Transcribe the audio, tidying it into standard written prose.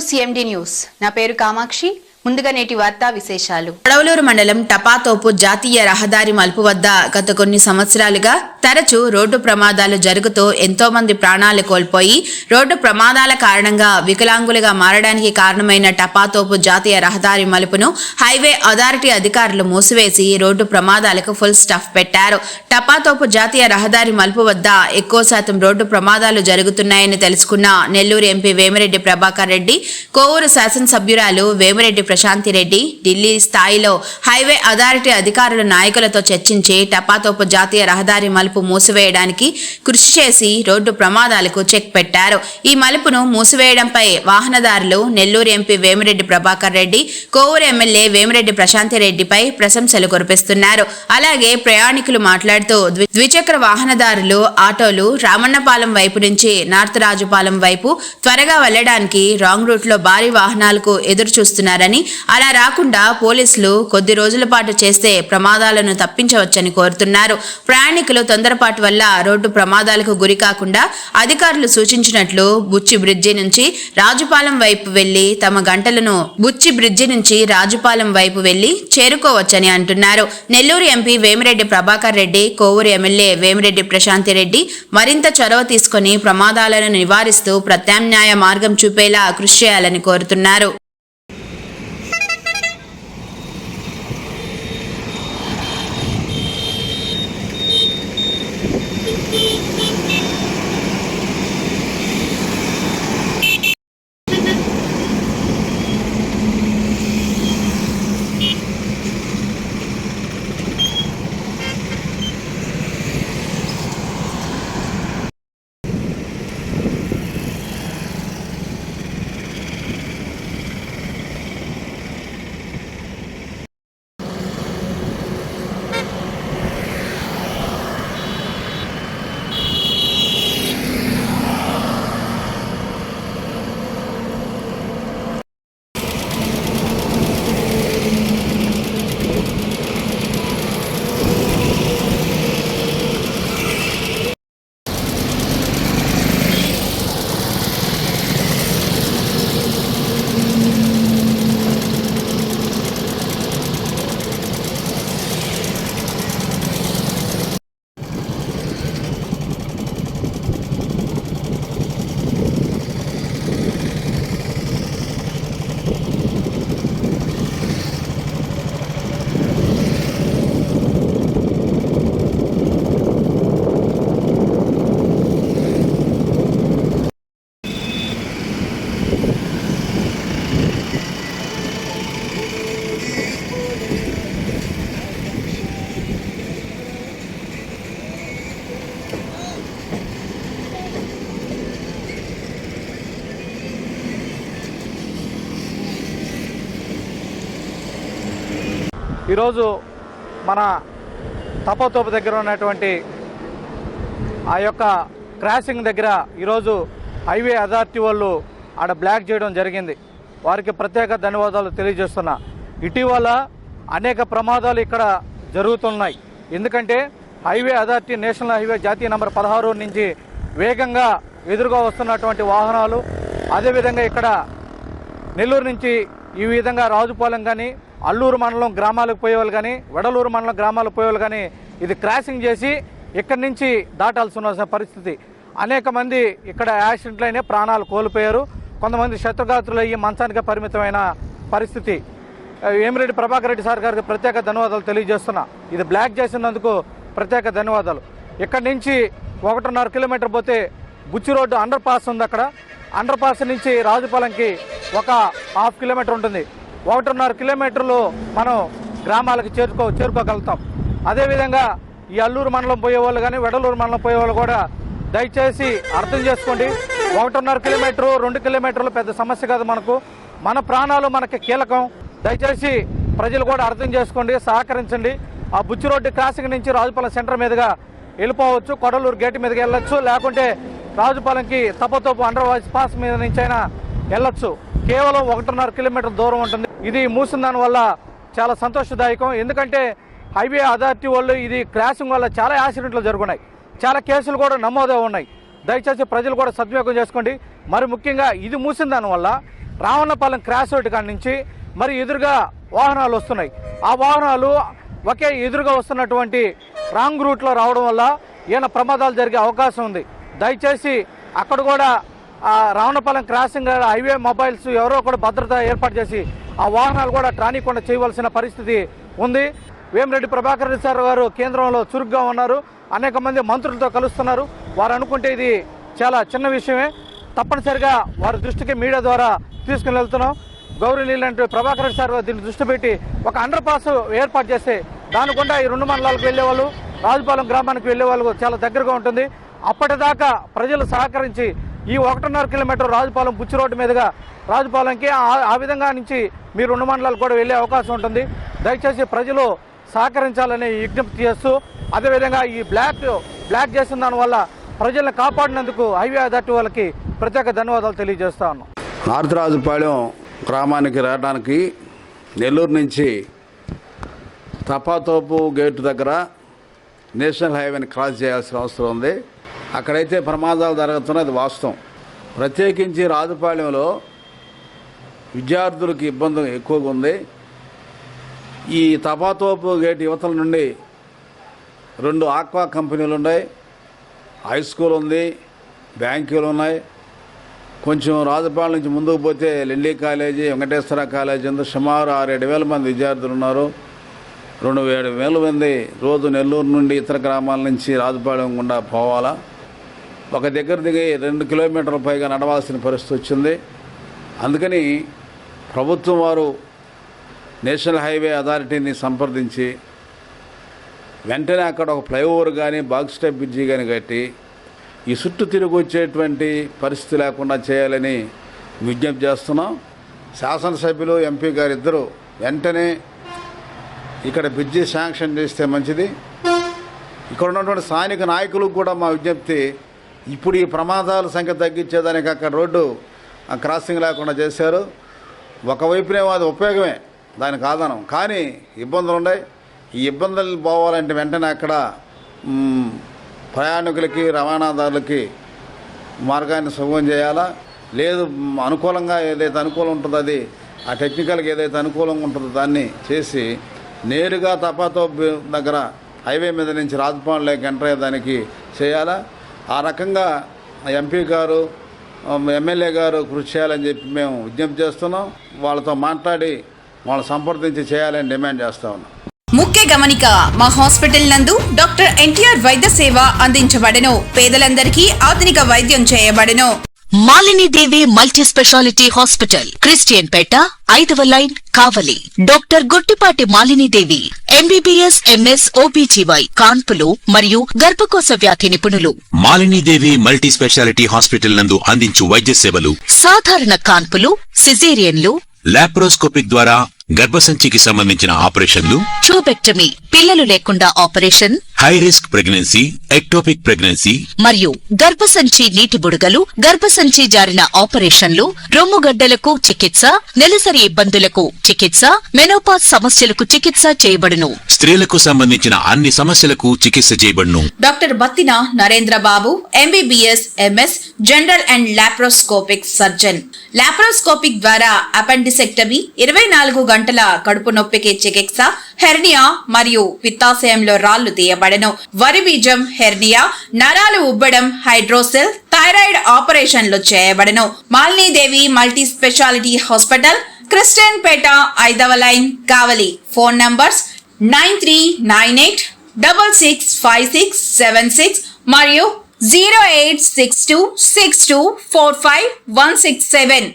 CMD news. నా పేరు కామాక్షి. ముందుగా నేటి వార్తా విశేషాలు. అడవలూరు మండలం టపాతోపు జాతీయ రహదారి మలుపు వద్ద గత కొన్ని సంవత్సరాలుగా తరచూ రోడ్డు ప్రమాదాలు జరుగుతూ ఎంతో మంది ప్రాణాలు కోల్పోయి రోడ్డు ప్రమాదాల కారణంగా వికలాంగులుగా మారడానికి కారణమైన టపాతోపు జాతీయ రహదారి మలుపును హైవే అథారిటీ అధికారులు మూసివేసి రోడ్డు ప్రమాదాలకు ఫుల్ స్టాప్ పెట్టారు. టపాతోపు జాతీయ రహదారి మలుపు వద్ద ఎక్కువ శాతం రోడ్డు ప్రమాదాలు జరుగుతున్నాయని తెలుసుకున్న నెల్లూరు ఎంపీ వేమిరెడ్డి ప్రభాకర్ రెడ్డి, కోవూరు శాసనసభ్యురాలు వేమిరెడ్డి ప్రశాంతిరెడ్డి ఢిల్లీ స్థాయిలో హైవే అథారిటీ అధికారుల నాయకులతో చర్చించి టపాతోపు జాతీయ రహదారి మలుపు మూసివేయడానికి కృషి చేసి రోడ్డు ప్రమాదాలకు చెక్ పెట్టారు. ఈ మలుపును మూసివేయడంపై వాహనదారులు నెల్లూరు ఎంపీ వేమిరెడ్డి ప్రభాకర్ రెడ్డి, కోవూరు ఎమ్మెల్యే వేమిరెడ్డి ప్రశాంతిరెడ్డిపై ప్రశంసలు కురిపిస్తున్నారు. అలాగే ప్రయాణికులు మాట్లాడుతూ ద్విచక్ర వాహనదారులు ఆటోలు రామన్నపాలెం వైపు నుంచి నార్త్ రాజుపాలెం వైపు త్వరగా వెళ్లడానికి రాంగ్ రూట్ లో భారీ వాహనాలకు ఎదురు చూస్తున్నారని, అలా రాకుండా పోలీసులు కొద్ది రోజుల పాటు చేస్తే ప్రమాదాలను తప్పించవచ్చని కోరుతున్నారు. ప్రయాణికులు తొందరపాటు వల్ల రోడ్డు ప్రమాదాలకు గురి కాకుండా అధికారులు సూచించినట్లు బుచ్చి బ్రిడ్జి నుంచి రాజుపాలెం వైపు వెళ్లి తమ గంటలను బుచ్చి బ్రిడ్జి నుంచి రాజుపాలెం వైపు వెళ్లి చేరుకోవచ్చని అంటున్నారు. నెల్లూరు ఎంపీ వేమిరెడ్డి ప్రభాకర్ రెడ్డి, కోవూరు ఎమ్మెల్యే వేమిరెడ్డి ప్రశాంతిరెడ్డి మరింత చొరవ తీసుకుని ప్రమాదాలను నివారిస్తూ ప్రత్యామ్నాయ మార్గం చూపేలా కృషి చేయాలని కోరుతున్నారు. ఈరోజు మన టపాతోపు దగ్గర ఉన్నటువంటి ఆ యొక్క క్రాసింగ్ దగ్గర ఈరోజు హైవే అథారిటీ వాళ్ళు ఆడ బ్లాక్ చేయడం జరిగింది. వారికి ప్రత్యేక ధన్యవాదాలు తెలియజేస్తున్నా. ఇటీవల అనేక ప్రమాదాలు ఇక్కడ జరుగుతున్నాయి. ఎందుకంటే హైవే అథారిటీ నేషనల్ హైవే జాతీయ నంబర్ 16 నుంచి వేగంగా ఎదురుగా వస్తున్నటువంటి వాహనాలు, అదేవిధంగా ఇక్కడ నెల్లూరు నుంచి ఈ విధంగా రాజుపాలెం కానీ అల్లూరు మండలం గ్రామాలకు పోయేవాళ్ళు కానీ వెడలూరు మండలం గ్రామాలకు పోయేవాళ్ళు కానీ ఇది క్రాసింగ్ చేసి ఇక్కడి నుంచి దాటాల్సి ఉన్న పరిస్థితి. అనేక మంది ఇక్కడ యాక్సిడెంట్లు అయినా ప్రాణాలు కోల్పోయారు. కొంతమంది శత్రుఘాతులు అయ్యి మంచానికి పరిమితమైన పరిస్థితి. వేమిరెడ్డి ప్రభాకర్ రెడ్డి సార్ గారికి ప్రత్యేక ధన్యవాదాలు తెలియజేస్తున్నా. ఇది బ్లాక్ చేసినందుకు ప్రత్యేక ధన్యవాదాలు. ఇక్కడి నుంచి 1.5 కిలోమీటర్ పోతే బుచ్చి రోడ్డు అండర్ పాస్ ఉంది. అక్కడ అండర్ పాస్ నుంచి రాజుపాలెంకి ఒక 1/2 కిలోమీటర్ ఉంటుంది. 1.5 కిలోమీటర్లు మనం గ్రామాలకు చేరుకోగలుగుతాం. అదేవిధంగా ఈ అల్లూరు మండలం పోయేవాళ్ళు కానీ వెడలూరు మండలం పోయేవాళ్ళు కూడా దయచేసి అర్థం చేసుకోండి. 1.5 కిలోమీటరు 2 కిలోమీటర్లు పెద్ద సమస్య కాదు. మన ప్రాణాలు మనకి కీలకం. దయచేసి ప్రజలు కూడా అర్థం చేసుకోండి, సహకరించండి. ఆ బుచ్చి రోడ్డు క్రాసింగ్ నుంచి రాజుపాలెం సెంటర్ మీదుగా వెళ్ళిపోవచ్చు, కొడలూరు గేట్ మీదకి వెళ్ళొచ్చు, లేకుంటే రాజుపాలెంకి తప్పతోపు అండర్ పాస్ మీద నుంచి అయినా వెళ్ళొచ్చు. కేవలం 1.5 కిలోమీటర్ దూరం ఉంటుంది. ఇది మూసిన దాని వల్ల చాలా సంతోషదాయకం. ఎందుకంటే హైవే అథారిటీ వాళ్ళు ఇది క్రాసింగ్ వల్ల చాలా యాక్సిడెంట్లు జరుగుతున్నాయి, చాలా కేసులు కూడా నమోదే ఉన్నాయి. దయచేసి ప్రజలు కూడా సద్వినియోగం చేసుకోండి. మరి ముఖ్యంగా ఇది మూసిన దానివల్ల రావణపాలెం క్రాస్ రోడ్డు కాడి నుంచి మరి ఎదురుగా వాహనాలు వస్తున్నాయి. ఆ వాహనాలు ఒకే ఎదురుగా వస్తున్నటువంటి రాంగ్ రూట్లో రావడం వల్ల ఏమైనా ప్రమాదాలు జరిగే అవకాశం ఉంది. దయచేసి అక్కడ కూడా రావణపాలెం క్రాసింగ్ హైవే మొబైల్స్ ఎవరో కూడా భద్రత ఏర్పాటు చేసి ఆ వాహనాలు కూడా ట్రానీకుండా చేయవలసిన పరిస్థితి ఉంది. వేమిరెడ్డి ప్రభాకర్ రెడ్డి సార్ గారు కేంద్రంలో చురుగ్గా ఉన్నారు, అనేక మంది మంత్రులతో కలుస్తున్నారు. వారు అనుకుంటే ఇది చాలా చిన్న విషయమే. తప్పనిసరిగా వారి దృష్టికి మీడియా ద్వారా తీసుకుని వెళ్తున్నాం. గౌరవనీయులంటే ప్రభాకర్ రెడ్డి సార్ దీన్ని దృష్టి పెట్టి ఒక అండర్ పాస్ ఏర్పాటు చేస్తే దాని గుండా ఈ 2 మండలాలకు వెళ్ళేవాళ్ళు, రాజుపాలెం గ్రామానికి వెళ్ళే వాళ్ళు చాలా దగ్గరగా ఉంటుంది. అప్పటిదాకా ప్రజలు సహకరించి ఈ 1.5 కిలోమీటర్ రాజుపాలెం బుచ్చి రోడ్డు మీదుగా రాజుపాలెంకి ఆ విధంగా నుంచి మీ 2 మండలాలు కూడా వెళ్ళే అవకాశం ఉంటుంది. దయచేసి ప్రజలు సహకరించాలని విజ్ఞప్తి చేస్తూ, అదేవిధంగా ఈ బ్లాక్ చేసిన దానివల్ల ప్రజలను కాపాడినందుకు హైవే అథారిటీ వాళ్ళకి ప్రత్యేక ధన్యవాదాలు తెలియజేస్తా ఉన్నాం. నార్త్ గ్రామానికి రావడానికి నెల్లూరు నుంచి తపాతోపు గేటు దగ్గర నేషనల్ హైవేని క్రాస్ చేయాల్సిన అవసరం ఉంది. అక్కడైతే ప్రమాదాలు జరుగుతున్నాయి, అది వాస్తవం. ప్రత్యేకించి రాజుపాలెంలో విద్యార్థులకి ఇబ్బంది ఎక్కువగా ఉంది. ఈ తపాతోపు గేట్ యువతల నుండి 2 ఆక్వా కంపెనీలు ఉన్నాయి, హై స్కూల్ ఉంది, బ్యాంకులు ఉన్నాయి. కొంచెం రాజుపాలెం నుంచి ముందుకు పోతే లెండి కాలేజీ, వెంకటేశ్వర కాలేజీ ఉంది. సుమారు 6-7 మంది విద్యార్థులు ఉన్నారు. 2,000 మంది రోజు నెల్లూరు నుండి ఇతర గ్రామాల నుంచి రాజుపాలెం గుండా పోవాలా. ఒక దగ్గర దిగి 2 కిలోమీటర్ల పైగా నడవాల్సిన పరిస్థితి వచ్చింది. అందుకని ప్రభుత్వం వారు నేషనల్ హైవే అథారిటీని సంప్రదించి వెంటనే అక్కడ ఒక ఫ్లైఓవర్ కానీ బాక్స్ స్టెప్ బ్రిడ్జి కానీ కట్టి ఈ చుట్టూ తిరిగి వచ్చేటువంటి పరిస్థితి లేకుండా చేయాలని విజ్ఞప్తి చేస్తున్నాం. శాసనసభ్యులు, ఎంపీ గారు ఇద్దరు వెంటనే ఇక్కడ బ్రిడ్జి శాంక్షన్ చేస్తే మంచిది. ఇక్కడ ఉన్నటువంటి స్థానిక నాయకులకు కూడా మా విజ్ఞప్తి, ఇప్పుడు ఈ ప్రమాదాల సంఖ్య తగ్గించేదానికి అక్కడ రోడ్డు క్రాసింగ్ లేకుండా చేశారు. ఒకవైపునేమో అది ఉపయోగమే, దానికి ఆధారం, కానీ ఇబ్బందులు ఉన్నాయి. ఈ ఇబ్బందులు పోవాలంటే వెంటనే అక్కడ ప్రయాణికులకి, రవాణాదారులకి మార్గాన్ని సుగమం చేయాలా. లేదు అనుకూలంగా ఏదైతే అనుకూలం ఉంటుందో అది, ఆ టెక్నికల్గా ఏదైతే అనుకూలంగా ఉంటుందో దాన్ని చేసి నేరుగా తపాతో దగ్గర హైవే మీద నుంచి రాజపాలెంలోకి ఎంటర్ అయ్యేదానికి చేయాలా. ఆ రకంగా ఎంపీ గారు, ఎమ్మెల్యే గారు కృషి చేయాలని చెప్పి మేము విజ్ఞప్తి చేస్తున్నాం. వాళ్ళతో మాట్లాడి వాళ్ళు సంప్రదించి చేయాలని డిమాండ్ చేస్తా ఉన్నాం. ముఖ్య గమనిక, మా హాస్పిటల్ నందు డాక్టర్ ఎన్టీఆర్ వైద్య సేవ అందించబడెను. పేదలందరికీ ఆధునిక వైద్యం చేయబడెను. Malinidevi multi speciality hospital, Christian Peta, 5వ line, Kavali. Doctor Gottipati Malinidevi, MBBS, MS, OBGY, కాన్పులు మరియు గర్భకోశ వ్యాధి నిపుణులు. మాలినీదేవి మల్టీ స్పెషాలిటీ హాస్పిటల్ నందు అందించు వైద్య సేవలు: సాధారణ కాన్పులు, సిజేరియన్లు, లాప్రోస్కోపిక్ ద్వారా గర్భసంచికి సంబంధించిన ఆపరేషన్లు, ట్యూబెక్టమీ, పిల్లలు లేకుండా operation, high risk pregnancy, ectopic pregnancy మరియు గర్భసంచి నీటి బుడగలు, గర్భసంచి జారిన ఆపరేషన్లు, రొమ్ముగడ్డలకు చికిత్స, నెలసరి ఇబ్బందులకు చికిత్స, మెనోపాజ్ సమస్యలకు చికిత్స చేయబడును. స్త్రీలకు సంబంధించిన అన్ని సమస్యలకు చికిత్స చేయబడును. Doctor Battina Narendra Babu, MBBS, MS, general and laparoscopic surgeon. Laparoscopic ద్వారా అపెండిసెక్టమీ, 24 గంటల కడుపు నొప్పికి చికిత్స, హెర్నియా మరియు పిత్తాశయంలో రాళ్లు తీయబడెను. వరి బీజం, హెర్నియా, నరాలు ఉబ్బడం, హైడ్రోసెల్, థైరాయిడ్ ఆపరేషన్లు చేయబడెను. Malinidevi multi speciality hospital, Christian Peta, 5వ లైన్, కావలి. ఫోన్ నంబర్స్ 9398665676 మరియు 08626245167.